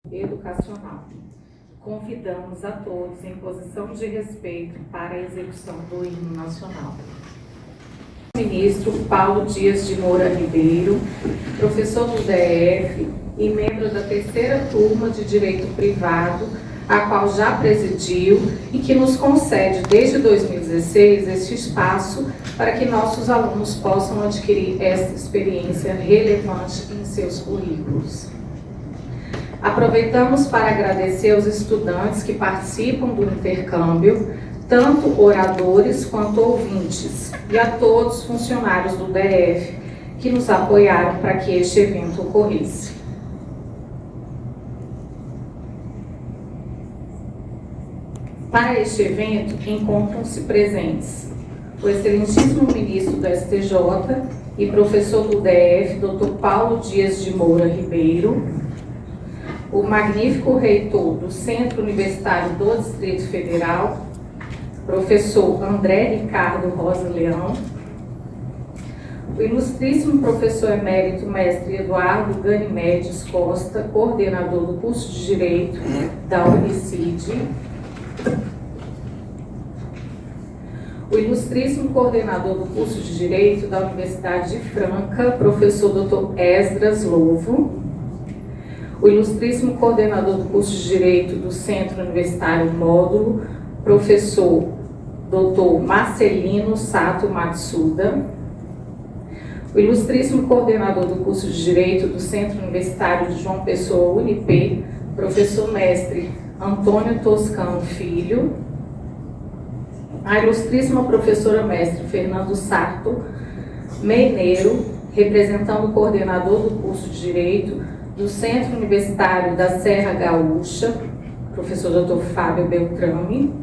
educacional. Convidamos a todos em posição de respeito para a execução do hino nacional. Ministro Paulo Dias de Moura Ribeiro, professor do DF e membro da terceira turma de Direito Privado, a qual já presidiu e que nos concede desde 2016 este espaço para que nossos alunos possam adquirir esta experiência relevante em seus currículos. Aproveitamos para agradecer aos estudantes que participam do intercâmbio, tanto oradores quanto ouvintes, e a todos os funcionários do DF que nos apoiaram para que este evento ocorresse. Para este evento, encontram-se presentes o excelentíssimo ministro do STJ e professor do DF, Dr. Paulo Dias de Moura Ribeiro, o magnífico reitor do Centro Universitário do Distrito Federal, professor André Ricardo Rosa Leão, o ilustríssimo professor emérito mestre Eduardo Ganimedes Costa, coordenador do curso de Direito da Unicid, o ilustríssimo coordenador do curso de Direito da Universidade de Franca, professor Dr. Esdras Lovo, o ilustríssimo coordenador do curso de Direito do Centro Universitário Módulo, professor Dr. Marcelino Sato Matsuda, o ilustríssimo coordenador do curso de Direito do Centro Universitário de João Pessoa, UNIP, professor mestre Antônio Toscano Filho, a ilustríssima professora mestre Fernando Sarto Meineiro, representando o coordenador do curso de Direito do Centro Universitário da Serra Gaúcha, professor Dr. Fábio Beltrame,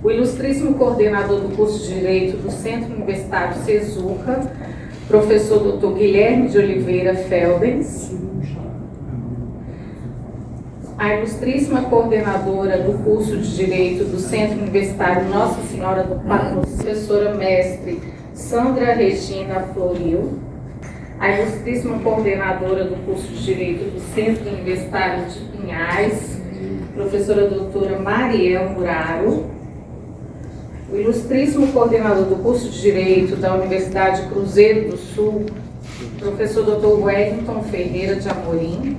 o ilustríssimo coordenador do curso de Direito do Centro Universitário Sezuca, professor Dr. Guilherme de Oliveira Feldens, a ilustríssima coordenadora do curso de Direito do Centro Universitário Nossa Senhora do Patrocínio, professora mestre Sandra Regina Floril, a ilustríssima coordenadora do curso de Direito do Centro Universitário de Pinhais, professora doutora Mariel Muraro, o ilustríssimo coordenador do curso de Direito da Universidade Cruzeiro do Sul, professor Dr. Wellington Ferreira de Amorim,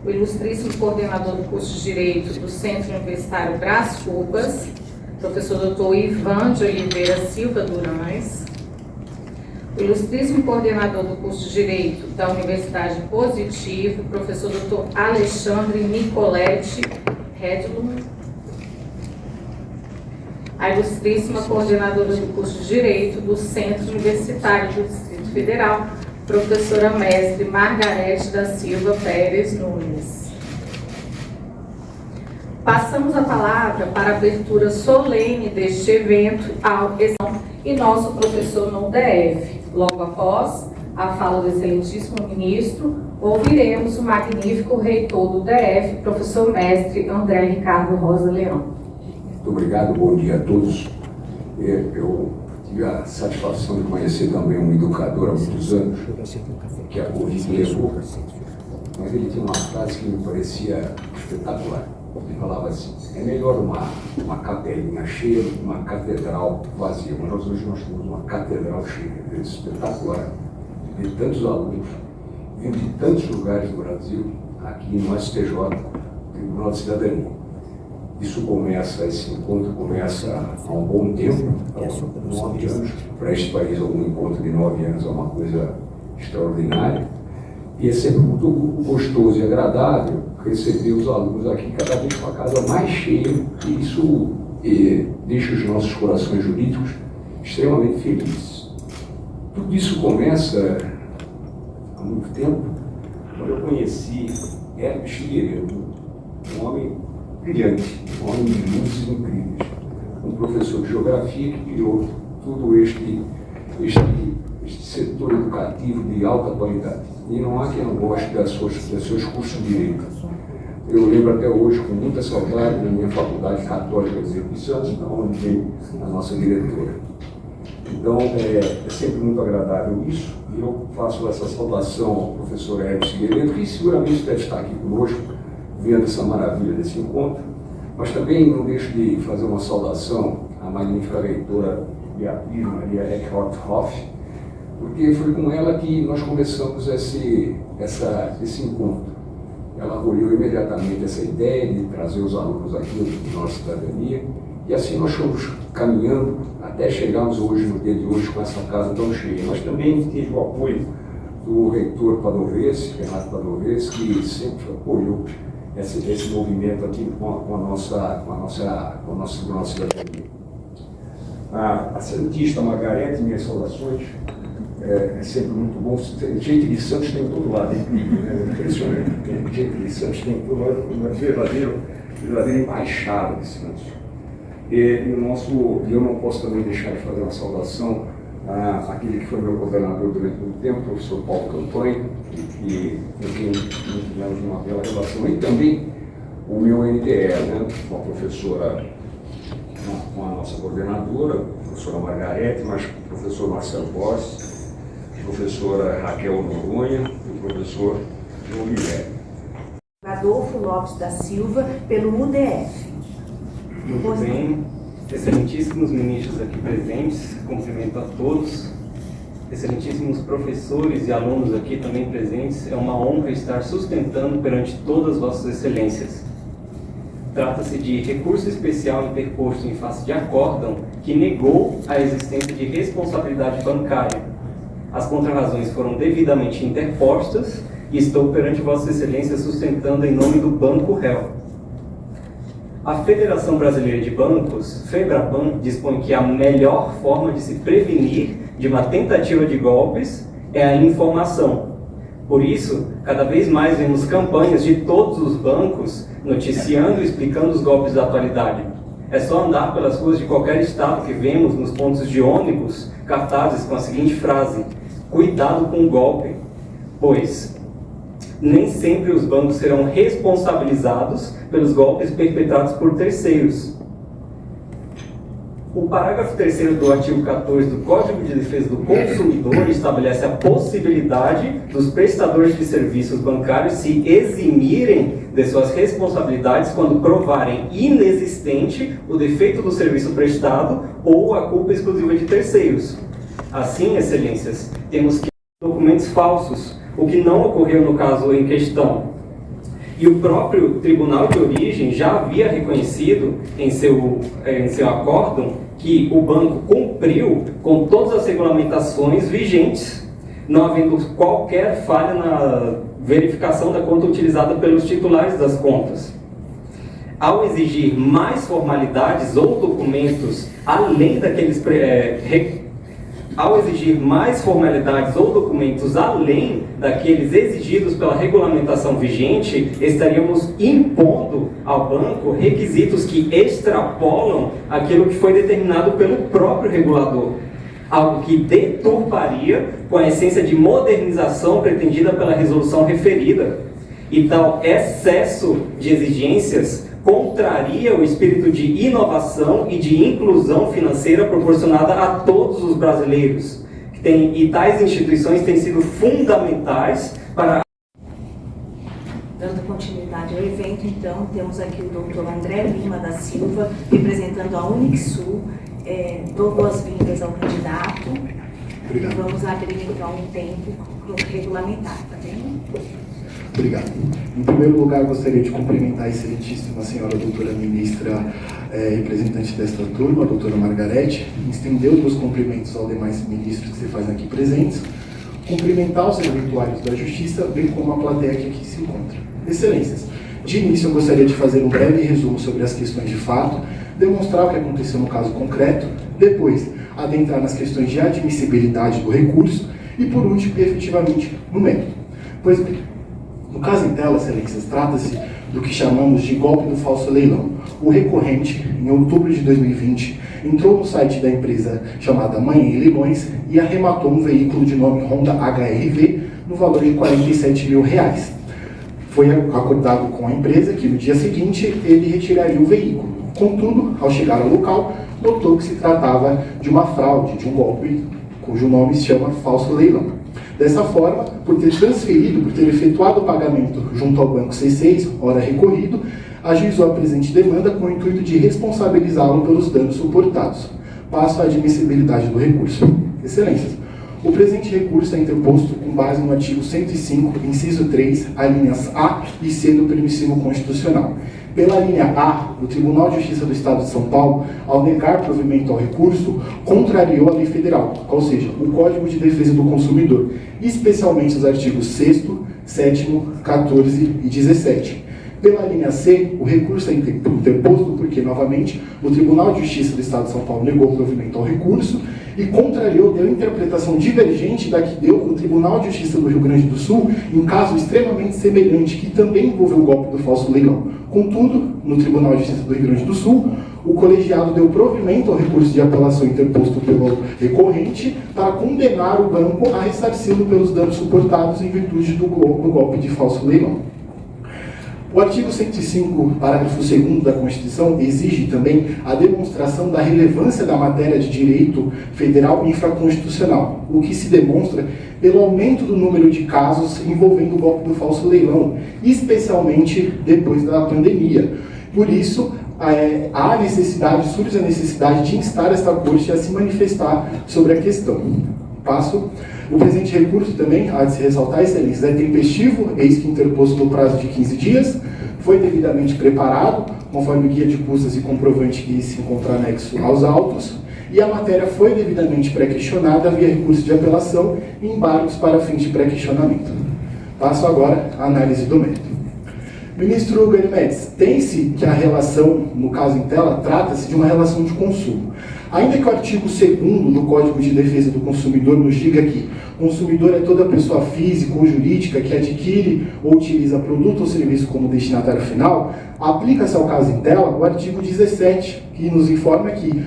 o ilustríssimo coordenador do curso de Direito do Centro Universitário Brás Cubas, professor Dr. Ivan de Oliveira Silva Durães, o ilustríssimo coordenador do curso de Direito da Universidade Positivo, professor Dr. Alexandre Nicoletti Redlum, a ilustríssima coordenadora do curso de Direito do Centro Universitário do Distrito Federal, professora mestre Margarete da Silva Pérez Nunes. Passamos a palavra para a abertura solene deste evento ao e nosso professor no DF. Logo após a fala do excelentíssimo ministro, ouviremos o magnífico reitor do DF, professor mestre André Ricardo Rosa Leão. Muito obrigado, bom dia a todos. Eu tive a satisfação de conhecer também um educador há muitos anos, que a Covid levou, mas ele tinha uma frase que me parecia espetacular. Ele falava assim: é melhor uma capelinha cheia do que uma catedral vazia. Mas hoje nós temos uma catedral cheia, é espetacular, de tantos alunos, vindo de tantos lugares do Brasil, aqui no STJ, Tribunal de Cidadania. Esse encontro começa há um bom tempo, há 9 anos. Para este país, algum encontro de 9 anos é uma coisa extraordinária. E é sempre muito gostoso e agradável receber os alunos aqui, cada vez com a casa mais cheia, e isso deixa os nossos corações jurídicos extremamente felizes. Tudo isso começa há muito tempo, quando eu conheci Hélio Figueiredo, um homem brilhante, um homem de luzes incríveis, um professor de geografia que criou todo este setor educativo de alta qualidade. E não há quem não goste dos seus cursos de direito. Eu lembro até hoje, com muita saudade, da minha faculdade católica de Direito de Santos, onde veio a nossa diretora. Então, é sempre muito agradável isso. eu faço essa saudação ao professor Hélio Figueiredo, que seguramente deve estar aqui conosco, vendo essa maravilha desse encontro, mas também não deixo de fazer uma saudação à magnífica reitora Beatriz Maria Eckhardt Hoff, porque foi com ela que nós começamos esse encontro. Ela acolheu imediatamente essa ideia de trazer os alunos aqui da nossa cidadania, e assim nós fomos caminhando até chegarmos hoje, no dia de hoje, com essa casa tão cheia. Mas também tive o apoio do reitor Padovese, Renato Padovese, que sempre apoiou esse movimento aqui com a nossa cidadania. A cientista Margarete, minhas saudações, é sempre muito bom. Gente de Santos tem em todo lado, é incrível, né? Impressionante. Gente de Santos tem em todo lado, uma verdadeira embaixada de Santos. Eu não posso também deixar de fazer uma saudação àquele que foi meu coordenador durante muito tempo, o professor Paulo Campanha, com quem tivemos uma bela relação, e também o meu NDE, né? Com a professora, com a nossa coordenadora, a professora Margarete, mas o professor Marcelo Borges, a professora Raquel Noronha e o professor João Guilherme. Adolfo Lopes da Silva, pelo UDF. Muito bem, excelentíssimos ministros aqui presentes, cumprimento a todos, excelentíssimos professores e alunos aqui também presentes, é uma honra estar sustentando perante todas vossas excelências. Trata-se de recurso especial interposto em face de acórdão que negou a existência de responsabilidade bancária. As contrarrazões foram devidamente interpostas e estou perante vossas excelências sustentando em nome do Banco Réu. A Federação Brasileira de Bancos, FEBRABAN, dispõe que a melhor forma de se prevenir de uma tentativa de golpes é a informação. Por isso, cada vez mais vemos campanhas de todos os bancos noticiando e explicando os golpes da atualidade. É só andar pelas ruas de qualquer estado que vemos nos pontos de ônibus cartazes com a seguinte frase: cuidado com o golpe, pois nem sempre os bancos serão responsabilizados pelos golpes perpetrados por terceiros. O parágrafo 3º do artigo 14 do Código de Defesa do Consumidor estabelece a possibilidade dos prestadores de serviços bancários se eximirem de suas responsabilidades quando provarem inexistente o defeito do serviço prestado ou a culpa exclusiva de terceiros. Assim, excelências, temos que documentos falsos, o que não ocorreu no caso em questão. E o próprio Tribunal de Origem já havia reconhecido em seu acórdão que o banco cumpriu com todas as regulamentações vigentes, não havendo qualquer falha na verificação da conta utilizada pelos titulares das contas. Ao exigir mais formalidades ou documentos além daqueles exigidos pela regulamentação vigente, estaríamos impondo ao banco requisitos que extrapolam aquilo que foi determinado pelo próprio regulador, algo que deturparia com a essência de modernização pretendida pela resolução referida. E tal excesso de exigências contraria o espírito de inovação e de inclusão financeira proporcionada a todos os brasileiros. E tais instituições têm sido fundamentais para... Dando continuidade ao evento, então, temos aqui o Dr. André Lima da Silva, representando a Unixul. Dou boas-vindas ao candidato. Obrigado. Vamos abrir, então, um tempo regulamentar, tá bem? Obrigado. Em primeiro lugar, gostaria de cumprimentar a excelentíssima senhora doutora ministra, representante desta turma, a doutora Margarete, estender os meus cumprimentos aos demais ministros que se fazem aqui presentes, cumprimentar os servidores da Justiça, bem como a plateia que aqui se encontra. Excelências, de início eu gostaria de fazer um breve resumo sobre as questões de fato, demonstrar o que aconteceu no caso concreto, depois adentrar nas questões de admissibilidade do recurso e, por último, efetivamente, no método. Pois bem, no caso em tela, excelências, trata-se do que chamamos de golpe do falso leilão. O recorrente, em outubro de 2020, entrou no site da empresa chamada Manhã em Leilões e arrematou um veículo de nome Honda HR-V no valor de R$47 mil. Foi acordado com a empresa que no dia seguinte ele retiraria o veículo. Contudo, ao chegar ao local, notou que se tratava de uma fraude, de um golpe cujo nome se chama falso leilão. Dessa forma, por ter efetuado o pagamento junto ao banco C6, ora recorrido, ajuizou a presente demanda com o intuito de responsabilizá-lo pelos danos suportados. Passo à admissibilidade do recurso. Excelências. O presente recurso é interposto com base no artigo 105, inciso 3, alíneas A e C do permissivo constitucional. Pela linha A, o Tribunal de Justiça do Estado de São Paulo, ao negar provimento ao recurso, contrariou a lei federal, ou seja, o Código de Defesa do Consumidor, especialmente os artigos 6º, 7º, 14 e 17. Pela linha C, o recurso é interposto porque, novamente, o Tribunal de Justiça do Estado de São Paulo negou provimento ao recurso e contrariou, deu interpretação divergente da que deu o Tribunal de Justiça do Rio Grande do Sul em caso extremamente semelhante, que também envolveu o golpe do falso leilão. Contudo, no Tribunal de Justiça do Rio Grande do Sul, o colegiado deu provimento ao recurso de apelação interposto pelo recorrente para condenar o banco a ressarci-lo pelos danos suportados em virtude do golpe de falso leilão. O artigo 105, parágrafo 2º da Constituição, exige também a demonstração da relevância da matéria de direito federal infraconstitucional, o que se demonstra pelo aumento do número de casos envolvendo o golpe do falso leilão, especialmente depois da pandemia. Por isso, surge a necessidade de instar esta Corte a se manifestar sobre a questão. O presente recurso também, há de se ressaltar, excelências, é tempestivo, eis que interposto no prazo de 15 dias, foi devidamente preparado, conforme guia de custas e comprovante que se encontra anexo aos autos, e a matéria foi devidamente pré-questionada via recurso de apelação e embargos para fins de pré-questionamento. Passo agora à análise do mérito. Ministro Ganimedes, tem-se que a relação, no caso em tela, trata-se de uma relação de consumo. Ainda que o artigo 2º do Código de Defesa do Consumidor nos diga que consumidor é toda pessoa física ou jurídica que adquire ou utiliza produto ou serviço como destinatário final, aplica-se ao caso em tela o artigo 17, que nos informa que,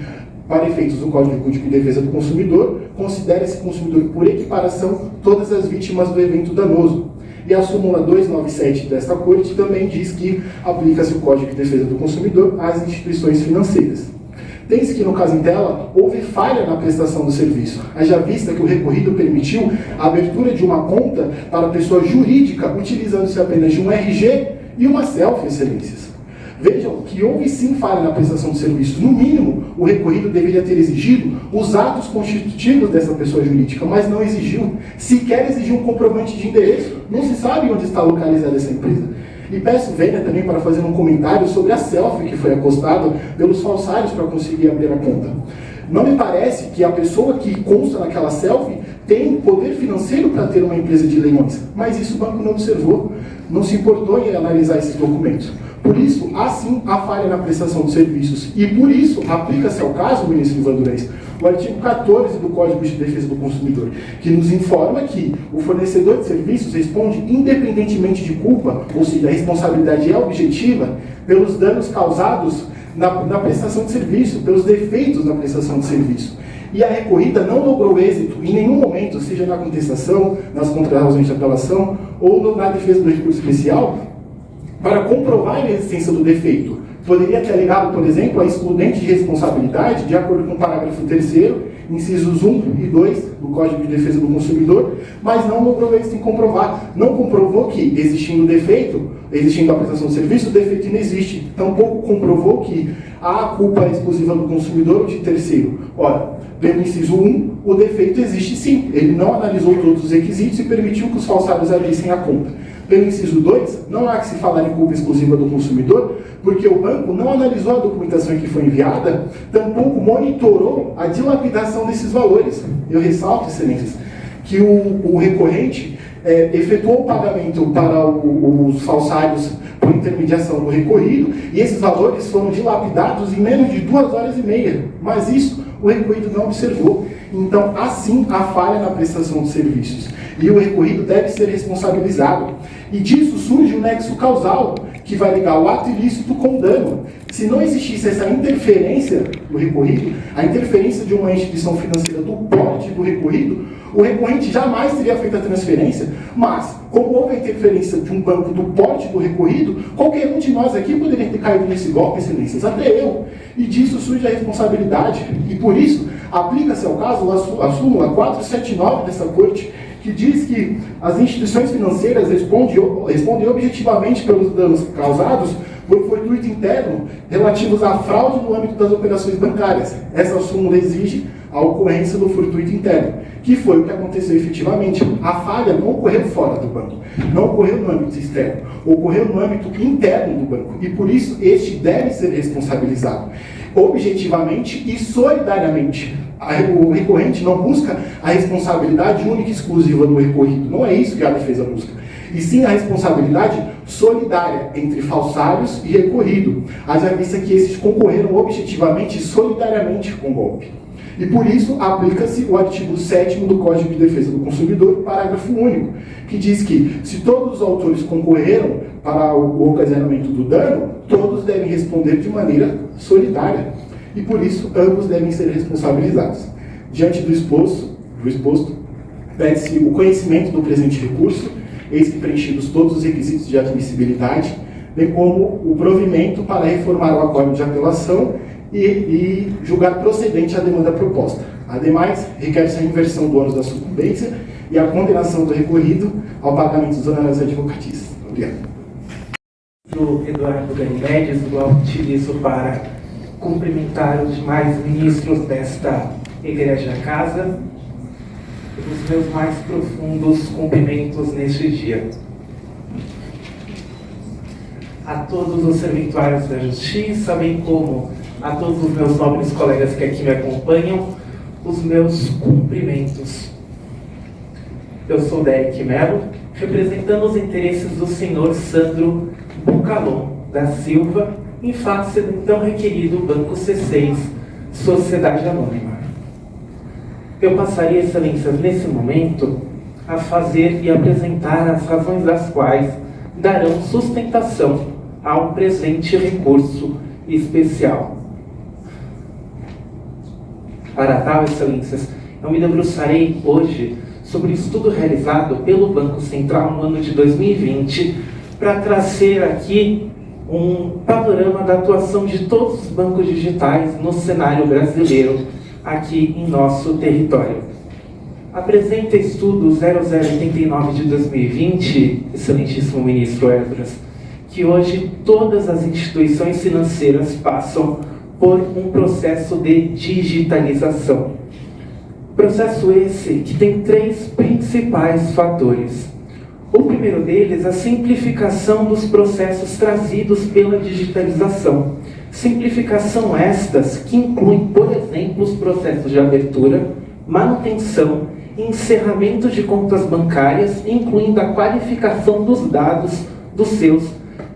para efeitos do Código de Defesa do Consumidor, considera-se consumidor por equiparação todas as vítimas do evento danoso. E a súmula 297 desta Corte também diz que aplica-se o Código de Defesa do Consumidor às instituições financeiras. Tem-se que, no caso em tela, houve falha na prestação do serviço, haja vista que o recorrido permitiu a abertura de uma conta para pessoa jurídica utilizando-se apenas de um RG e uma selfie, excelências. Vejam que houve sim falha na prestação de serviço. No mínimo, o recorrido deveria ter exigido os atos constitutivos dessa pessoa jurídica, mas não exigiu. Sequer exigiu um comprovante de endereço. Não se sabe onde está localizada essa empresa. E peço venha também para fazer um comentário sobre a selfie que foi acostada pelos falsários para conseguir abrir a conta. Não me parece que a pessoa que consta naquela selfie tem poder financeiro para ter uma empresa de leilões, mas isso o banco não observou, não se importou em analisar esses documentos. Por isso, há sim a falha na prestação de serviços. E por isso, aplica-se ao caso, ministro Ivan Durães, o artigo 14 do Código de Defesa do Consumidor, que nos informa que o fornecedor de serviços responde independentemente de culpa, ou seja, a responsabilidade é objetiva, pelos danos causados na prestação de serviço, pelos defeitos na prestação de serviço. E a recorrida não logrou êxito em nenhum momento, seja na contestação, nas contrarrazões de apelação ou na defesa do recurso especial, para comprovar a inexistência do defeito. Poderia ter alegado, por exemplo, a excludente de responsabilidade, de acordo com o parágrafo 3º, incisos 1 e 2 do Código de Defesa do Consumidor, mas não logrou êxito em comprovar. Não comprovou que, existindo defeito, existindo a prestação de serviço, o defeito não existe. Tampouco comprovou que há culpa exclusiva do consumidor ou de terceiro. Ora, pelo inciso 1, o defeito existe sim. Ele não analisou todos os requisitos e permitiu que os falsários abrissem a conta. Pelo inciso 2, não há que se falar em culpa exclusiva do consumidor, porque o banco não analisou a documentação que foi enviada, tampouco monitorou a dilapidação desses valores. Eu ressalto, excelências, que o recorrente efetuou o pagamento para os falsários por intermediação do recorrido, e esses valores foram dilapidados em menos de 2h30, mas isso o recorrido não observou. Então, assim, há falha na prestação de serviços, e o recorrido deve ser responsabilizado. E disso surge o nexo causal, que vai ligar o ato ilícito com o dano. Se não existisse essa interferência do recorrido, a interferência de uma instituição financeira do porte do recorrido, o recorrente jamais teria feito a transferência, mas, como houve a interferência de um banco do porte do recorrido, qualquer um de nós aqui poderia ter caído nesse golpe, excelências, até eu. E disso surge a responsabilidade. E por isso, aplica-se ao caso a súmula 479 dessa Corte, que diz que as instituições financeiras respondem objetivamente pelos danos causados por fortuito interno relativos à fraude no âmbito das operações bancárias. Essa súmula exige a ocorrência do fortuito interno, que foi o que aconteceu efetivamente. A falha não ocorreu fora do banco, não ocorreu no âmbito externo, ocorreu no âmbito interno do banco, e por isso este deve ser responsabilizado objetivamente e solidariamente. O recorrente não busca a responsabilidade única e exclusiva do recorrido, não é isso que a defesa busca, e sim a responsabilidade solidária entre falsários e recorrido, haja vista que esses concorreram objetivamente e solidariamente com o golpe. E por isso aplica-se o artigo 7º do Código de Defesa do Consumidor, parágrafo único, que diz que se todos os autores concorreram para o ocasionamento do dano, todos devem responder de maneira solidária. E por isso ambos devem ser responsabilizados. Diante do exposto, pede-se o conhecimento do presente recurso, eis que preenchidos todos os requisitos de admissibilidade, bem como o provimento para reformar o acordo de apelação e julgar procedente a demanda proposta. Ademais, requer-se a inversão do ônus da sucumbência e a condenação do recorrido ao pagamento dos honorários advocatícios. Obrigado. O Eduardo Ganimedes, eu utilizo para cumprimentar os demais ministros desta Igreja Casa e os meus mais profundos cumprimentos neste dia. A todos os serventuários da Justiça, bem como a todos os meus nobres colegas que aqui me acompanham, os meus cumprimentos. Eu sou Derek Mello, representando os interesses do senhor Sandro Bucalon da Silva, em face do então requerido Banco C6, Sociedade Anônima. Eu passaria, excelências, nesse momento, a fazer e apresentar as razões das quais darão sustentação ao presente recurso especial. Para tal, excelências, eu me debruçarei hoje sobre o estudo realizado pelo Banco Central no ano de 2020 para trazer aqui um panorama da atuação de todos os bancos digitais no cenário brasileiro aqui em nosso território. Apresenta estudo 0089 de 2020, excelentíssimo ministro Esdras, que hoje todas as instituições financeiras passam por um processo de digitalização. Processo esse que tem três principais fatores. O primeiro deles, a simplificação dos processos trazidos pela digitalização. Simplificação estas que incluem, por exemplo, os processos de abertura, manutenção e encerramento de contas bancárias, incluindo a qualificação dos dados dos seus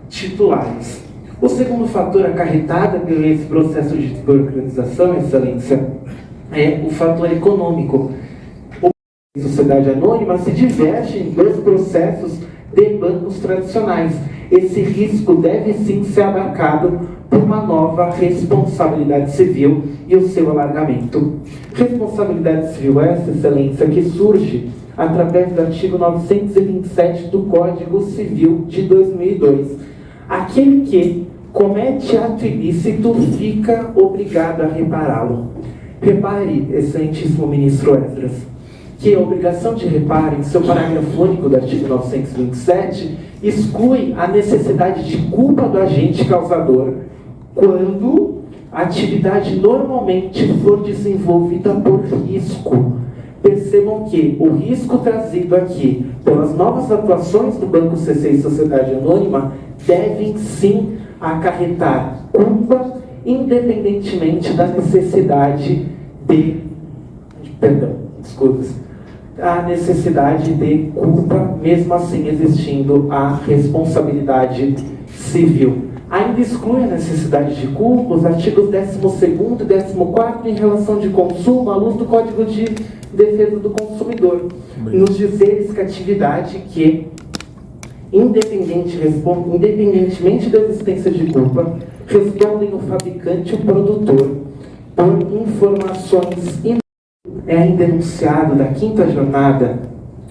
titulares. O segundo fator acarretado por esse processo de burocratização, excelência, é o fator econômico. A sociedade anônima se diverge em dois processos de bancos tradicionais. Esse risco deve sim ser abarcado por uma nova responsabilidade civil e o seu alargamento. Responsabilidade civil essa, excelência, que surge através do artigo 927 do Código Civil de 2002. Aquele que comete ato ilícito fica obrigado a repará-lo. Repare, excelentíssimo ministro Esdras, que a obrigação de reparo, em seu parágrafo único do artigo 927, exclui a necessidade de culpa do agente causador quando a atividade normalmente for desenvolvida por risco. Percebam que o risco trazido aqui pelas novas atuações do Banco C6 Sociedade Anônima devem sim acarretar culpa, independentemente da necessidade a necessidade de culpa, mesmo assim existindo a responsabilidade civil. Ainda exclui a necessidade de culpa os artigos 12º e 14º em relação de consumo à luz do Código de Defesa do Consumidor, nos dizeres que a atividade que, independentemente da existência de culpa, respondem o fabricante e o produtor por informações é ainda enunciado da 5ª jornada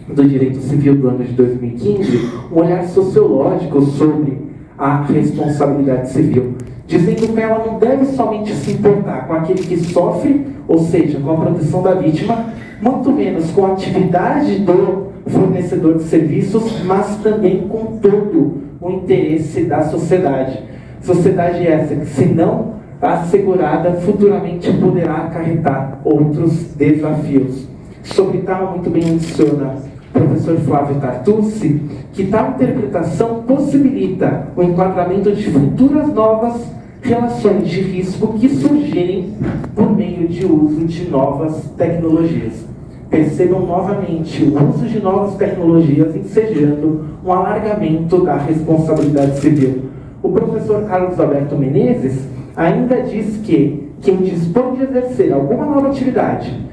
do Direito Civil do ano de 2015, um olhar sociológico sobre a responsabilidade civil, dizendo que ela não deve somente se importar com aquele que sofre, ou seja, com a proteção da vítima, muito menos com a atividade do fornecedor de serviços, mas também com todo o interesse da sociedade. Sociedade essa que, se não assegurada, futuramente poderá acarretar outros desafios. Sobre tal, muito bem menciona o professor Flávio Tartucci, que tal interpretação possibilita o enquadramento de futuras novas relações de risco que surgirem por meio de uso de novas tecnologias. Percebam novamente o uso de novas tecnologias ensejando um alargamento da responsabilidade civil. O professor Carlos Alberto Menezes ainda diz que quem dispõe de exercer alguma nova atividade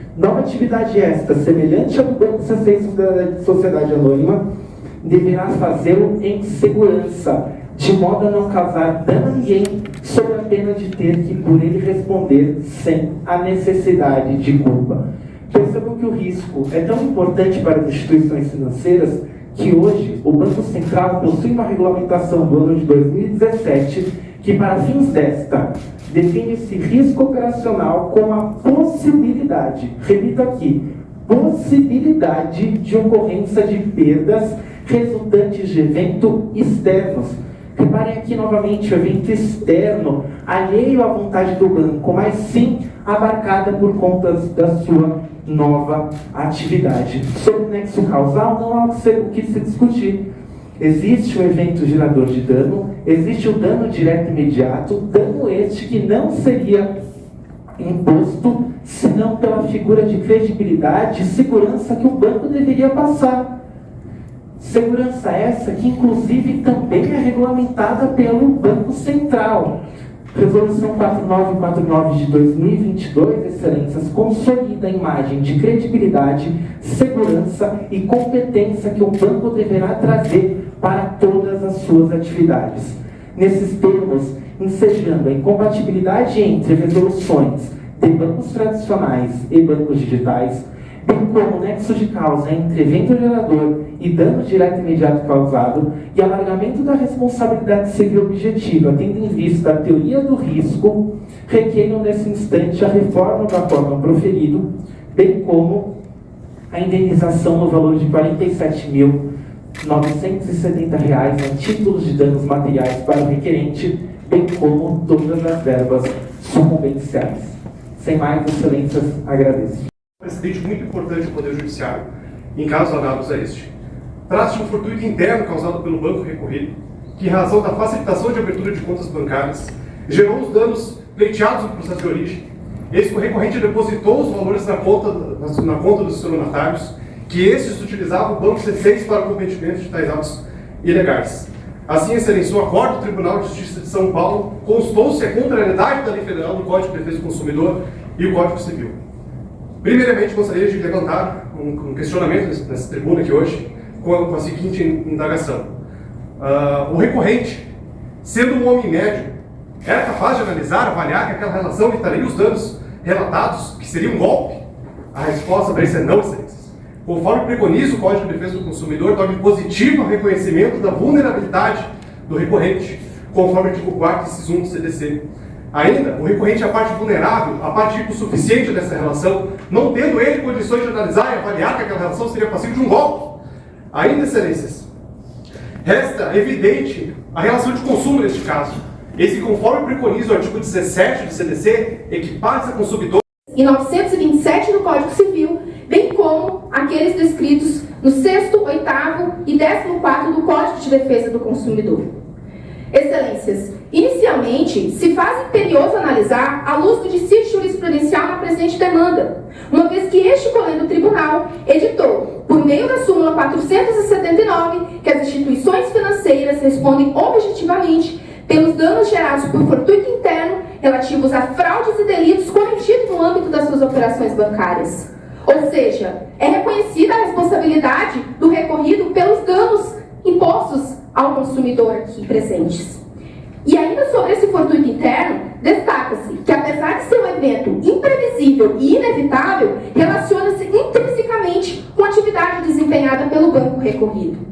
esta semelhante ao do Banco C6 Sociedade Anônima, deverá fazê-lo em segurança, de modo a não causar dano a ninguém, sob a pena de ter que por ele responder sem a necessidade de culpa. Percebam que o risco é tão importante para as instituições financeiras que hoje o Banco Central possui uma regulamentação do ano de 2017 que, para fins desta, define esse risco operacional como a possibilidade, repito aqui, possibilidade de ocorrência de perdas resultantes de eventos externos. Reparem aqui novamente o evento externo, alheio à vontade do banco, mas sim abarcada por conta da sua nova atividade. Sobre o nexo causal, não há o que se discutir. Existe o evento gerador de dano, existe o dano direto imediato, dano este que não seria imposto senão pela figura de credibilidade e segurança que o banco deveria passar. Segurança essa que, inclusive, também é regulamentada pelo Banco Central. Resolução 4949 de 2022, Excelências, consolida a imagem de credibilidade, segurança e competência que o banco deverá trazer para todas as suas atividades. Nesses termos, ensejando a incompatibilidade entre resoluções de bancos tradicionais e bancos digitais, bem como o nexo de causa entre evento gerador e dano direto e imediato causado, e alargamento da responsabilidade civil objetiva, tendo em vista a teoria do risco, requerem nesse instante a reforma do acórdão proferido, bem como a indenização no valor de R$ 47.970 em títulos de danos materiais para o requerente, bem como todas as verbas sucumbenciais. Sem mais, Excelências, agradeço. Um precedente muito importante do Poder Judiciário, em casos análogos a este. Trata-se de um fortuito interno causado pelo banco recorrido, que, em razão da facilitação de abertura de contas bancárias, gerou os danos pleiteados no processo de origem. Esse recorrente depositou os valores na conta dos destinatários, que estes utilizavam o Banco C6 para o cometimento de tais atos ilegais. Assim, excelência, o acordo do Tribunal de Justiça de São Paulo constou-se a contrariedade da Lei Federal do Código de Defesa do Consumidor e o Código Civil. Primeiramente, gostaria de levantar um questionamento nessa tribuna aqui hoje, com a seguinte indagação. O recorrente, sendo um homem médio, era capaz de analisar, avaliar que aquela relação evitaria os danos relatados, que seria um golpe? A resposta para isso é não, excelências. Conforme preconiza o Código de Defesa do Consumidor, torna positivo o reconhecimento da vulnerabilidade do recorrente, conforme o artigo 4º, inciso 1 do CDC. Ainda, o recorrente é a parte vulnerável, a parte hipossuficiente dessa relação, não tendo ele condições de analisar e avaliar que aquela relação seria passível de um golpe. Ainda, excelências, resta evidente a relação de consumo neste caso. Esse, conforme preconiza o artigo 17 do CDC, equipara-se a consumidor e 927 do Código Civil, bem como aqueles descritos no 6º, 8º e 14º do Código de Defesa do Consumidor. Excelências, inicialmente, se faz imperioso analisar à luz do dissídio jurisprudencial na presente demanda, uma vez que este colégio tribunal editou, por meio da súmula 479, que as instituições financeiras respondem objetivamente pelos danos gerados por fortuito interno relativos a fraudes e delitos cometidos no âmbito das suas operações bancárias. Ou seja, é reconhecida a responsabilidade do recorrido pelos danos impostos ao consumidor aqui presentes. E ainda sobre esse fortuito interno, destaca-se que, apesar de ser um evento imprevisível e inevitável, relaciona-se intrinsecamente com a atividade desempenhada pelo banco recorrido.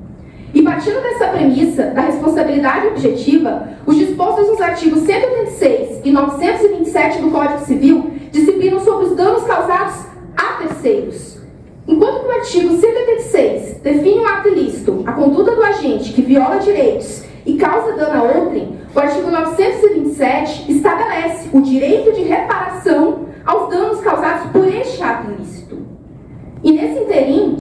E partindo dessa premissa da responsabilidade objetiva, os dispostos nos artigos 186 e 927 do Código Civil disciplinam sobre os danos causados a terceiros. Enquanto que o artigo 186 define um ato ilícito, a conduta do agente que viola direitos e causa dano a outrem, o artigo 927 estabelece o direito de reparação aos danos causados por este ato ilícito. E nesse interim,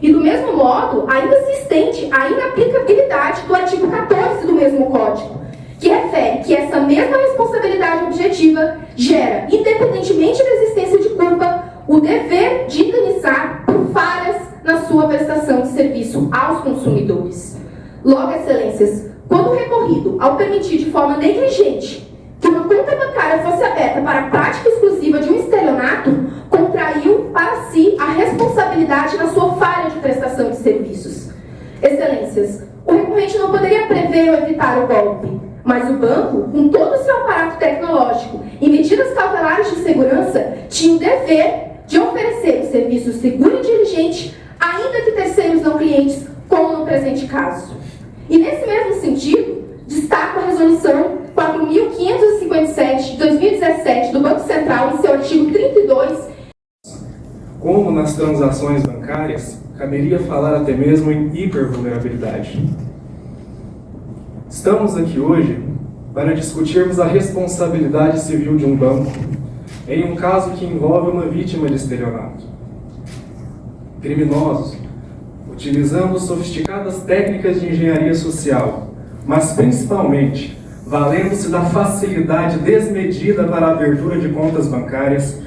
e do mesmo modo, ainda se estende a inaplicabilidade do artigo 14 do mesmo Código, que refere que essa mesma responsabilidade objetiva gera, independentemente da existência de culpa, o dever de indenizar por falhas na sua prestação de serviço aos consumidores. Logo, excelências, quando o recorrido, ao permitir de forma negligente que uma conta bancária fosse aberta para a prática exclusiva de um estelionato, contraiu para si a responsabilidade na sua falha de prestação de serviços. Excelências, o recorrente não poderia prever ou evitar o golpe, mas o banco, com todo o seu aparato tecnológico e medidas cautelares de segurança, tinha o dever de oferecer o serviço seguro e diligente, ainda que terceiros não clientes, como no presente caso. E nesse mesmo sentido, destaco a resolução 4.557 de 2017 do Banco Central, em seu artigo 32. Como nas transações bancárias, caberia falar até mesmo em hipervulnerabilidade. Estamos aqui hoje para discutirmos a responsabilidade civil de um banco em um caso que envolve uma vítima de estelionato. Criminosos, utilizando sofisticadas técnicas de engenharia social, mas principalmente valendo-se da facilidade desmedida para a abertura de contas bancárias,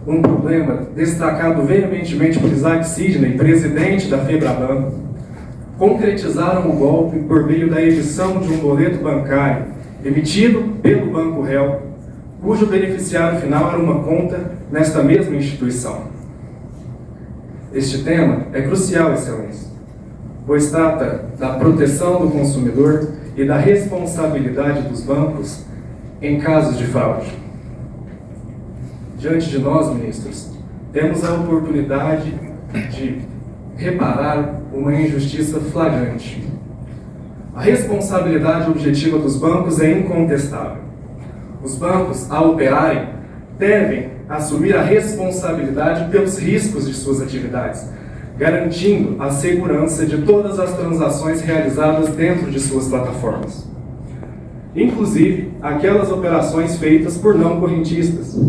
um problema destacado veementemente por Isaac Sidney, presidente da Febraban, concretizaram o golpe por meio da emissão de um boleto bancário emitido pelo banco réu, cujo beneficiário final era uma conta nesta mesma instituição. Este tema é crucial, excelência, pois trata da proteção do consumidor e da responsabilidade dos bancos em casos de fraude. Diante de nós, ministros, temos a oportunidade de reparar uma injustiça flagrante. A responsabilidade objetiva dos bancos é incontestável. Os bancos, ao operarem, devem assumir a responsabilidade pelos riscos de suas atividades, garantindo a segurança de todas as transações realizadas dentro de suas plataformas, inclusive aquelas operações feitas por não correntistas.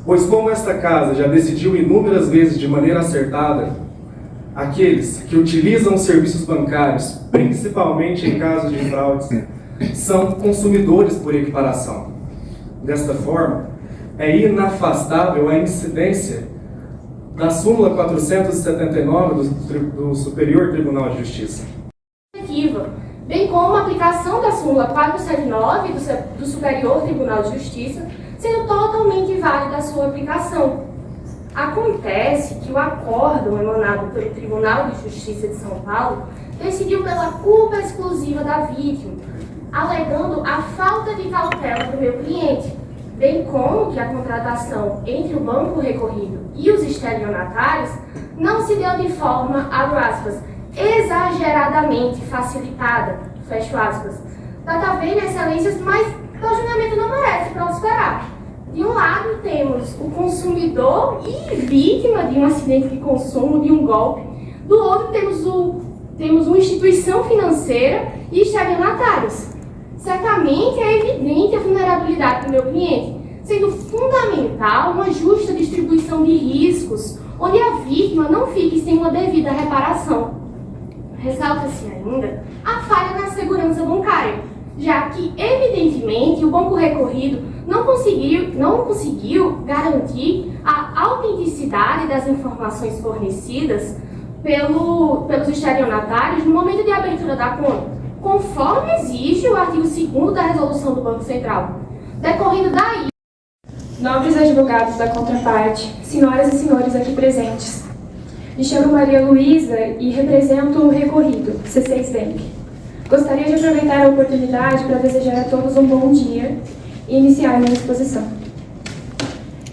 Pois, como esta casa já decidiu inúmeras vezes de maneira acertada, aqueles que utilizam os serviços bancários, principalmente em casos de fraudes, são consumidores por equiparação. Desta forma, é inafastável a incidência da súmula 479 do Superior Tribunal de Justiça, bem como a aplicação da súmula 479 do Superior Tribunal de Justiça, sendo totalmente válida a sua aplicação. Acontece que o acórdão emanado pelo Tribunal de Justiça de São Paulo decidiu pela culpa exclusiva da vítima, alegando a falta de cautela do meu cliente, bem como que a contratação entre o banco recorrido e os estelionatários não se deu de forma, abre aspas, exageradamente facilitada, fecho aspas. Data bem, excelências, mas o julgamento não merece prosperar. De um lado temos o consumidor e vítima de um acidente de consumo, de um golpe. Do outro temos uma instituição financeira e estelionatários. Certamente é evidente a vulnerabilidade do meu cliente, sendo fundamental uma justa distribuição de riscos, onde a vítima não fique sem uma devida reparação. Ressalta-se ainda a falha na segurança bancária, já que, evidentemente, o banco recorrido não conseguiu garantir a autenticidade das informações fornecidas pelos estelionatários no momento de abertura da conta, conforme exige o artigo 2º da resolução do Banco Central. Decorrendo daí... Nobres advogados da contraparte, senhoras e senhores aqui presentes, me chamo Maria Luísa e represento o recorrido, C6 Bank. Gostaria de aproveitar a oportunidade para desejar a todos um bom dia e iniciar minha exposição.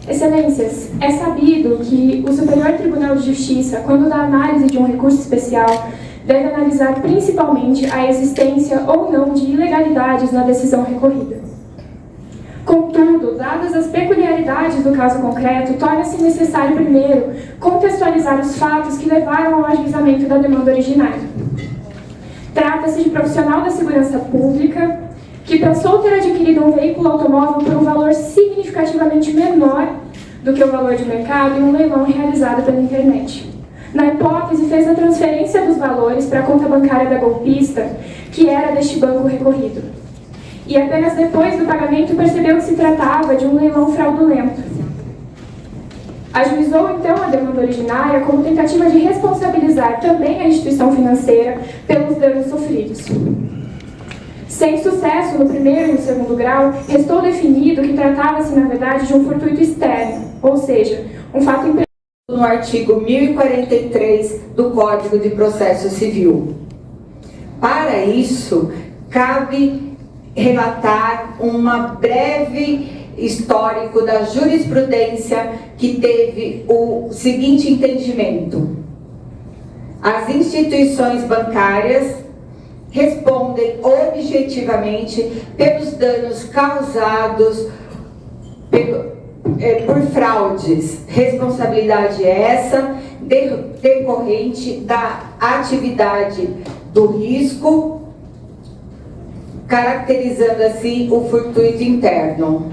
Excelências, é sabido que o Superior Tribunal de Justiça, quando dá análise de um recurso especial, deve analisar principalmente a existência ou não de ilegalidades na decisão recorrida. Contudo, dadas as peculiaridades do caso concreto, torna-se necessário, primeiro, contextualizar os fatos que levaram ao ajuizamento da demanda originária. Trata-se de profissional da segurança pública que pensou ter adquirido um veículo automóvel por um valor significativamente menor do que o valor de mercado em um leilão realizado pela internet. Na hipótese, fez a transferência dos valores para a conta bancária da golpista, que era deste banco recorrido. E apenas depois do pagamento percebeu que se tratava de um leilão fraudulento. Ajuizou então a demanda originária como tentativa de responsabilizar também a instituição financeira pelos danos sofridos. Sem sucesso no primeiro e no segundo grau, restou definido que tratava-se, na verdade, de um fortuito externo, ou seja, um fato imprevisto no artigo 1043 do Código de Processo Civil. Para isso, cabe relatar uma breve histórico da jurisprudência que teve o seguinte entendimento: as instituições bancárias respondem objetivamente pelos danos causados por fraudes. Responsabilidade essa decorrente da atividade do risco, caracterizando assim o fortuito interno.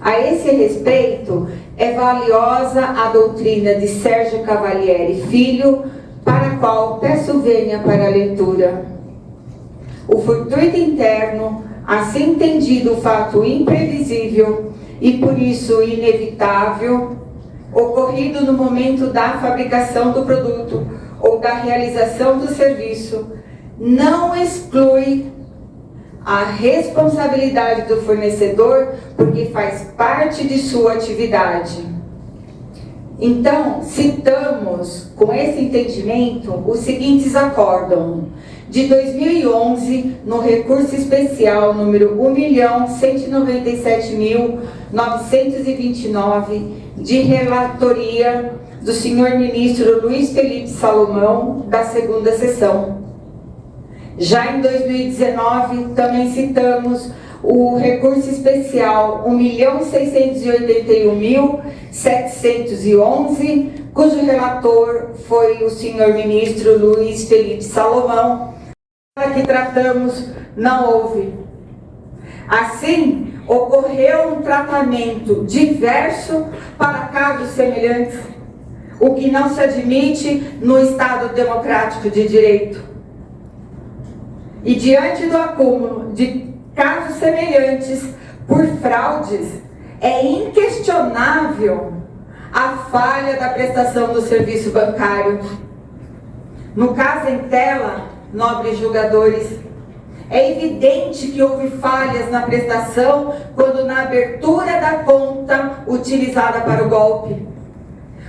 A esse respeito, é valiosa a doutrina de Sérgio Cavalieri Filho, para a qual peço vênia para a leitura. O fortuito interno, assim entendido o fato imprevisível e por isso inevitável, ocorrido no momento da fabricação do produto ou da realização do serviço, não exclui a responsabilidade do fornecedor, porque faz parte de sua atividade. Então, citamos com esse entendimento os seguintes acórdão de 2011, no recurso especial número 1.197.929, de relatoria do senhor ministro Luiz Felipe Salomão, da segunda sessão. Já em 2019, também citamos o recurso especial 1.681.711, cujo relator foi o senhor ministro Luiz Felipe Salomão. A que tratamos não houve. Assim, ocorreu um tratamento diverso para casos semelhantes, o que não se admite no Estado democrático de direito. E diante do acúmulo de casos semelhantes por fraudes, é inquestionável a falha da prestação do serviço bancário. No caso em tela, nobres julgadores, é evidente que houve falhas na prestação quando na abertura da conta utilizada para o golpe,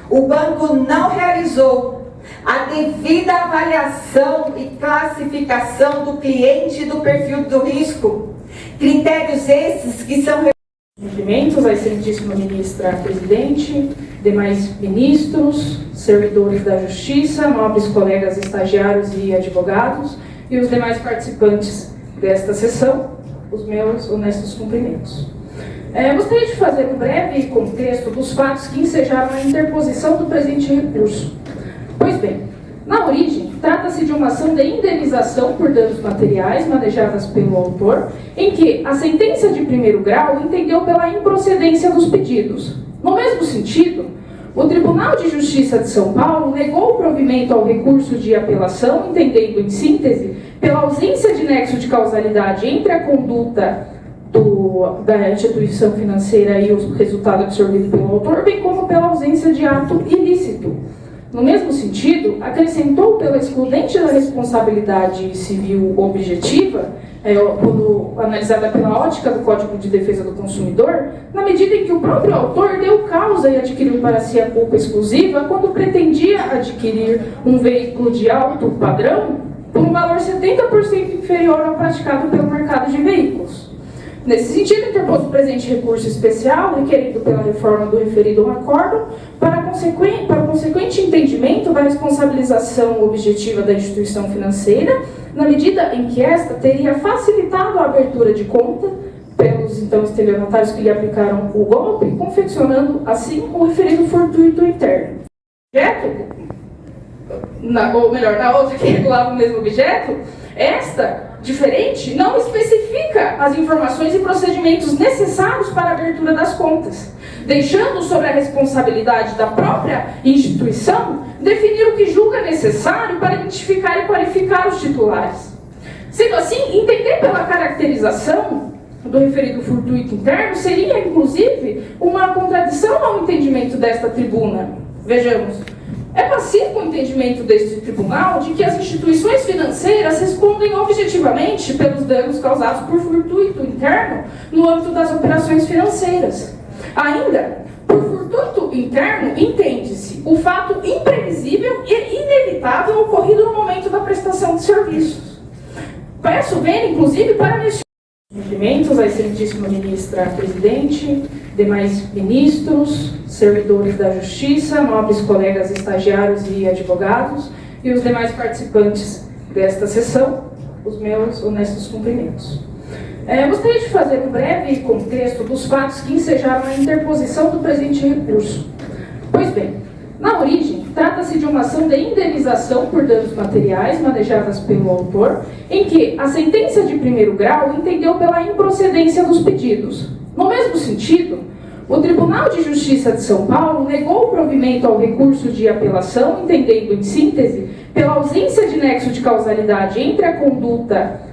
o banco não realizou a devida avaliação e classificação do cliente e do perfil do risco. Critérios esses que são... Cumprimentos à excelentíssima ministra presidente, demais ministros, servidores da Justiça, nobres colegas estagiários e advogados e os demais participantes desta sessão, os meus honestos cumprimentos. Gostaria de fazer um breve contexto dos fatos que ensejaram a interposição do presente recurso. Pois bem, na origem, trata-se de uma ação de indenização por danos materiais manejadas pelo autor, em que a sentença de primeiro grau entendeu pela improcedência dos pedidos. No mesmo sentido, o Tribunal de Justiça de São Paulo negou o provimento ao recurso de apelação, entendendo, em síntese, pela ausência de nexo de causalidade entre a conduta da instituição financeira e o resultado absorvido pelo autor, bem como pela ausência de ato ilícito. No mesmo sentido, acrescentou pela excludente da responsabilidade civil objetiva, quando analisada pela ótica do Código de Defesa do Consumidor, na medida em que o próprio autor deu causa e adquiriu para si a culpa exclusiva quando pretendia adquirir um veículo de alto padrão por um valor 70% inferior ao praticado pelo mercado de veículos. Nesse sentido, interpôs o presente recurso especial, requerido pela reforma do referido acórdão, para consequente entendimento da responsabilização objetiva da instituição financeira, na medida em que esta teria facilitado a abertura de conta pelos pelos então estelionatários que lhe aplicaram o golpe, confeccionando assim o referido fortuito interno. Ou melhor, na outra que regulava o mesmo objeto, esta, diferente, não especifica as informações e procedimentos necessários para a abertura das contas, deixando sobre a responsabilidade da própria instituição definir o que julga necessário para identificar e qualificar os titulares. Sendo assim, entender pela caracterização do referido fortuito interno seria, inclusive, uma contradição ao entendimento desta tribuna. Vejamos, é pacífico o entendimento deste tribunal de que as instituições financeiras respondem objetivamente pelos danos causados por fortuito interno no âmbito das operações financeiras. Ainda, por fortuito interno, entende-se o fato imprevisível e inevitável ocorrido no momento da prestação de serviços. Peço bem, inclusive, para neste cumprimentos à excelentíssima ministra presidente, demais ministros, servidores da Justiça, nobres colegas estagiários e advogados e os demais participantes desta sessão, os meus honestos cumprimentos. Gostaria de fazer um breve contexto dos fatos que ensejaram a interposição do presente recurso. Pois bem, na origem, trata-se de uma ação de indenização por danos materiais manejadas pelo autor, em que a sentença de primeiro grau entendeu pela improcedência dos pedidos. No mesmo sentido, o Tribunal de Justiça de São Paulo negou o provimento ao recurso de apelação, entendendo, em síntese, pela ausência de nexo de causalidade entre a conduta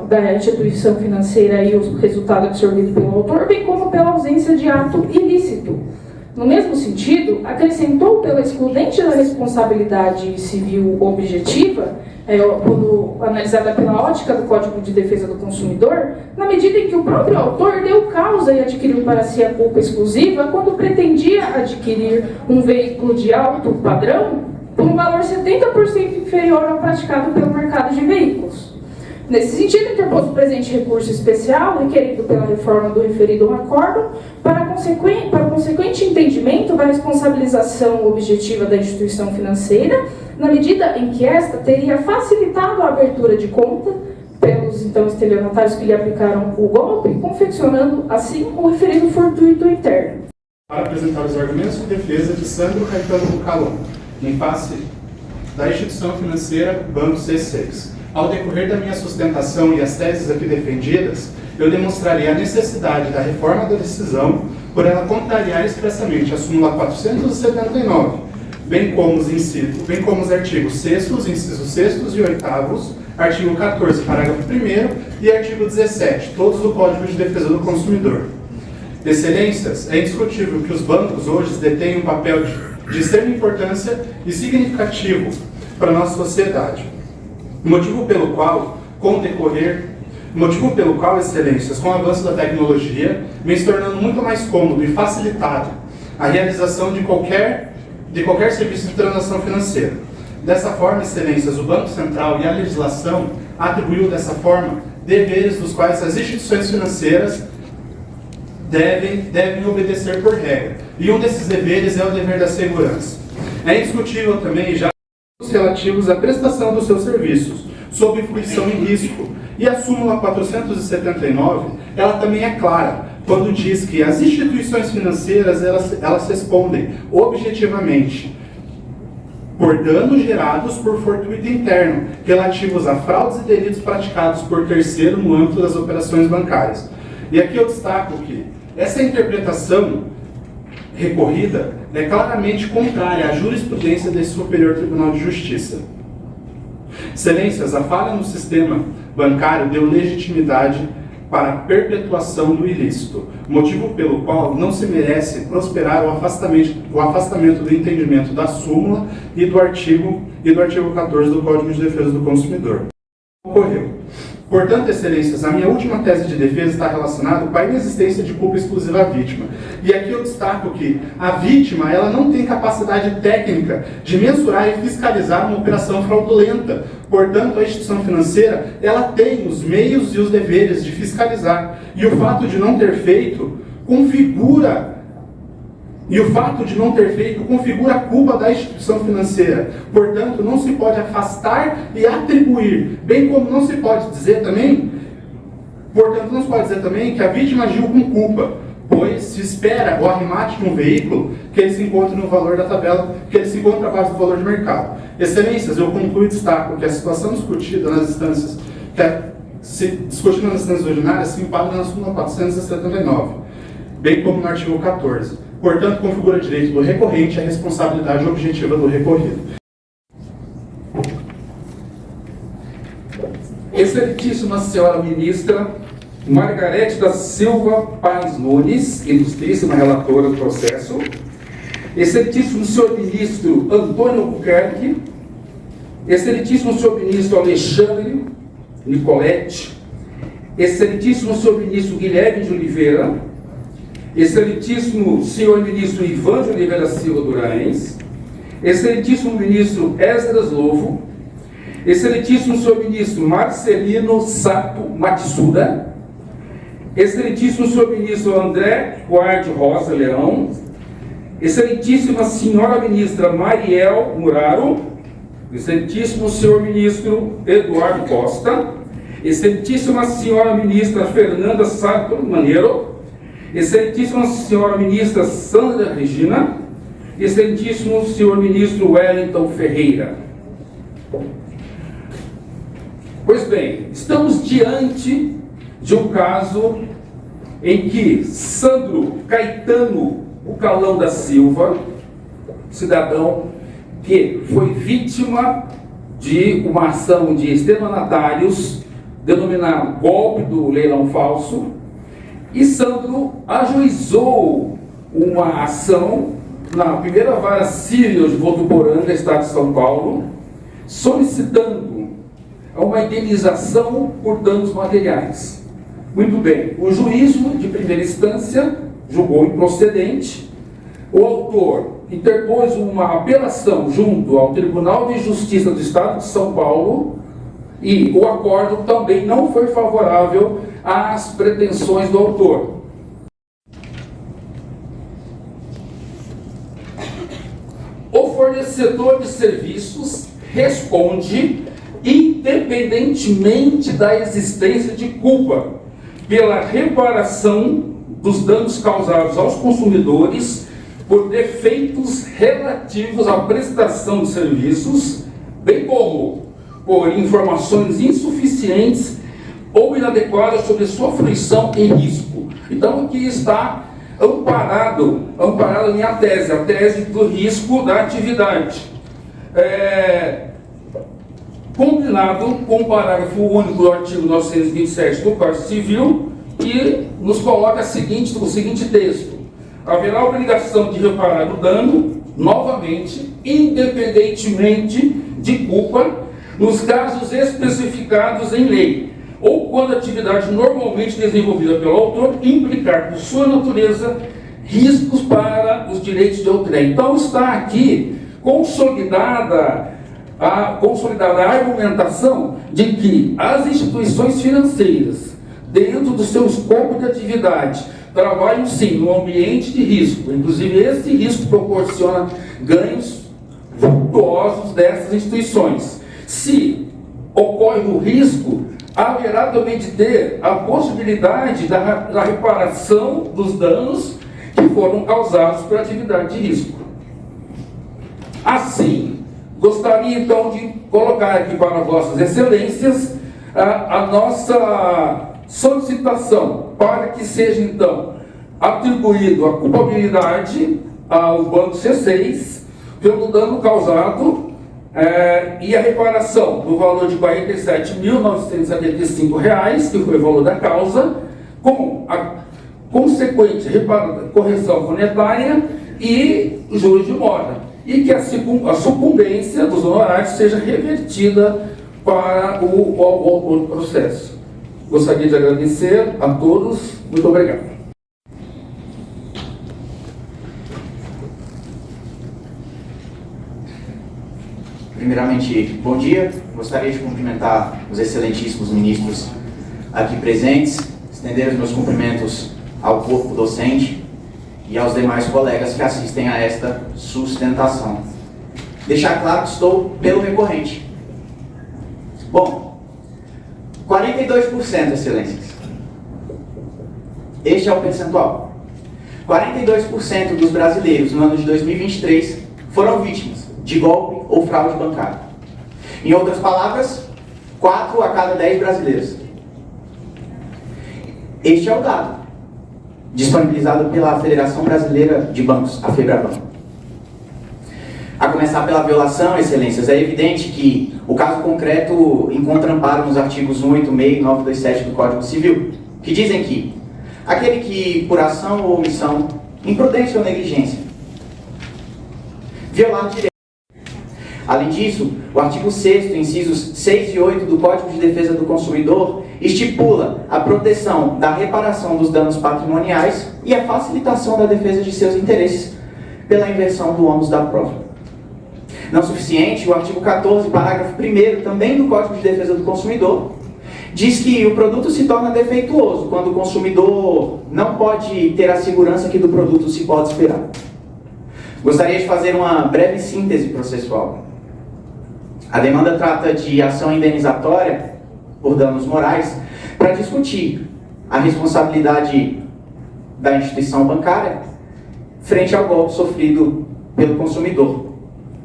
da instituição financeira e o resultado absorvido pelo autor, bem como pela ausência de ato ilícito. No mesmo sentido, acrescentou pela excludente da responsabilidade civil objetiva, quando analisada pela ótica do Código de Defesa do Consumidor, na medida em que o próprio autor deu causa e adquiriu para si a culpa exclusiva quando pretendia adquirir um veículo de alto padrão por um valor 70% inferior ao praticado pelo mercado de veículos. Nesse sentido, interpôs o presente recurso especial, requerido pela reforma do referido acórdão, para o consequente entendimento da responsabilização objetiva da instituição financeira, na medida em que esta teria facilitado a abertura de conta pelos então estelionatários que lhe aplicaram o golpe, confeccionando assim o referido fortuito interno. Para apresentar os argumentos de defesa de Sandro Caetano Bucalon, em face da instituição financeira Banco C6. Ao decorrer da minha sustentação e as teses aqui defendidas, eu demonstrarei a necessidade da reforma da decisão por ela contrariar expressamente a súmula 479, bem como os artigos 6º, incisos 6º e 8º, artigo 14, parágrafo 1º e artigo 17, todos do Código de Defesa do Consumidor. Excelências, é indiscutível que os bancos hoje detêm um papel de extrema importância e significativo para a nossa sociedade. Motivo pelo qual, excelências, com o avanço da tecnologia, vem se tornando muito mais cômodo e facilitado a realização de qualquer serviço de transação financeira. Dessa forma, excelências, o Banco Central e a legislação atribuiu dessa forma deveres dos quais as instituições financeiras devem obedecer por regra. E um desses deveres é o dever da segurança. É indiscutível também já os relativos à prestação dos seus serviços, sob fruição em risco. E a súmula 479, ela também é clara, quando diz que as instituições financeiras, elas respondem objetivamente por danos gerados por fortuito interno, relativos a fraudes e delitos praticados por terceiro no âmbito das operações bancárias. E aqui eu destaco que essa interpretação recorrida é claramente contrária à jurisprudência desse Superior Tribunal de Justiça. Excelências, a falha no sistema bancário deu legitimidade para a perpetuação do ilícito, motivo pelo qual não se merece prosperar o afastamento do entendimento da súmula e do artigo 14 do Código de Defesa do Consumidor. Ocorreu. Portanto, excelências, a minha última tese de defesa está relacionada com a inexistência de culpa exclusiva à vítima. E aqui eu destaco que a vítima, ela não tem capacidade técnica de mensurar e fiscalizar uma operação fraudulenta. Portanto, a instituição financeira, ela tem os meios e os deveres de fiscalizar. E o fato de não ter feito configura a culpa da instituição financeira. Portanto, não se pode afastar e atribuir, bem como não se pode dizer também Portanto, não se pode dizer também que a vítima agiu com culpa, pois se espera o arremate de um veículo que ele se encontre no valor da tabela, que ele se encontre abaixo do valor de mercado. Excelências, eu concluo e destaco que a situação discutida nas instâncias, ordinárias se enquadra na súmula 479, bem como no artigo 14. Portanto, configura direito do recorrente a responsabilidade objetiva do recorrido. Excelentíssima senhora ministra Margarete da Silva Paes Nunes, ilustríssima relatora do processo. Excelentíssimo senhor ministro Antônio Albuquerque. Excelentíssimo senhor ministro Alexandre Nicoletti. Excelentíssimo senhor ministro Guilherme de Oliveira. Excelentíssimo senhor ministro Ivan de Oliveira Silva Durães. Excelentíssimo ministro Esdras Lovo. Excelentíssimo senhor ministro Marcelino Sato Matsuda. Excelentíssimo senhor ministro André Guardi Rosa Leão. Excelentíssima senhora ministra Mariel Muraro. Excelentíssimo senhor ministro Eduardo Costa. Excelentíssima senhora ministra Fernanda Sato Maneiro. Excelentíssima senhora ministra Sandra Regina. Excelentíssimo senhor ministro Wellington Ferreira. Pois bem, estamos diante de um caso em que Sandro Caetano Bucalão da Silva, cidadão que foi vítima de uma ação de estelionatários denominado golpe do leilão falso, e Sandro ajuizou uma ação na primeira vara civil de Votuporanga, estado de São Paulo, solicitando uma indenização por danos materiais. Muito bem, o juízo de primeira instância julgou improcedente, o autor interpôs uma apelação junto ao Tribunal de Justiça do Estado de São Paulo e o acordo também não foi favorável às pretensões do autor. O fornecedor de serviços responde independentemente da existência de culpa pela reparação dos danos causados aos consumidores por defeitos relativos à prestação de serviços, bem como por informações insuficientes ou inadequadas sobre sua fruição e risco. Então, aqui está amparado a minha tese, a tese do risco da atividade. Combinado com o parágrafo único do artigo 927 do Código Civil, que nos coloca o seguinte texto: haverá obrigação de reparar o dano, novamente, independentemente de culpa, nos casos especificados em lei, ou quando a atividade normalmente desenvolvida pelo autor implicar, por sua natureza, riscos para os direitos de outrem. Então está aqui consolidada a argumentação de que as instituições financeiras, dentro do seu escopo de atividade, trabalham sim no ambiente de risco. Inclusive, esse risco proporciona ganhos vultuosos dessas instituições. Se ocorre o risco, haverá também de ter a possibilidade da reparação dos danos que foram causados pela atividade de risco. Assim, gostaria então de colocar aqui para vossas excelências a nossa solicitação para que seja então atribuído a culpabilidade ao Banco C6 pelo dano causado e a reparação do valor de R$ 47.975, que foi o valor da causa, com a consequente correção monetária e juros de mora, e que a sucumbência dos honorários seja revertida para o autor do processo. Gostaria de agradecer a todos. Muito obrigado. Primeiramente, bom dia. Gostaria de cumprimentar os excelentíssimos ministros aqui presentes, estender os meus cumprimentos ao corpo docente e aos demais colegas que assistem a esta sustentação. Deixar claro que estou pelo recorrente. Bom, 42%, excelências. Este é o percentual. 42% dos brasileiros no ano de 2023 foram vítimas de golpe ou fraude bancária. Em outras palavras, 4 a cada 10 brasileiros. Este é o dado disponibilizado pela Federação Brasileira de Bancos, a FEBRABAN. A começar pela violação, excelências, é evidente que o caso concreto encontra amparo nos artigos 186 e 927 do Código Civil, que dizem que aquele que, por ação ou omissão, imprudência ou negligência, violar direito. Além disso, o artigo 6º, incisos 6 e 8 do Código de Defesa do Consumidor estipula a proteção da reparação dos danos patrimoniais e a facilitação da defesa de seus interesses pela inversão do ônus da prova. Não suficiente, o artigo 14, parágrafo 1º, também do Código de Defesa do Consumidor, diz que o produto se torna defeituoso quando o consumidor não pode ter a segurança que do produto se pode esperar. Gostaria de fazer uma breve síntese processual. A demanda trata de ação indenizatória por danos morais para discutir a responsabilidade da instituição bancária frente ao golpe sofrido pelo consumidor.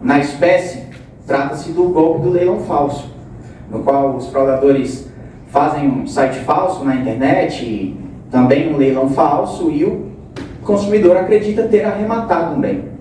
Na espécie, trata-se do golpe do leilão falso, no qual os fraudadores fazem um site falso na internet, e também um leilão falso, e o consumidor acredita ter arrematado um bem.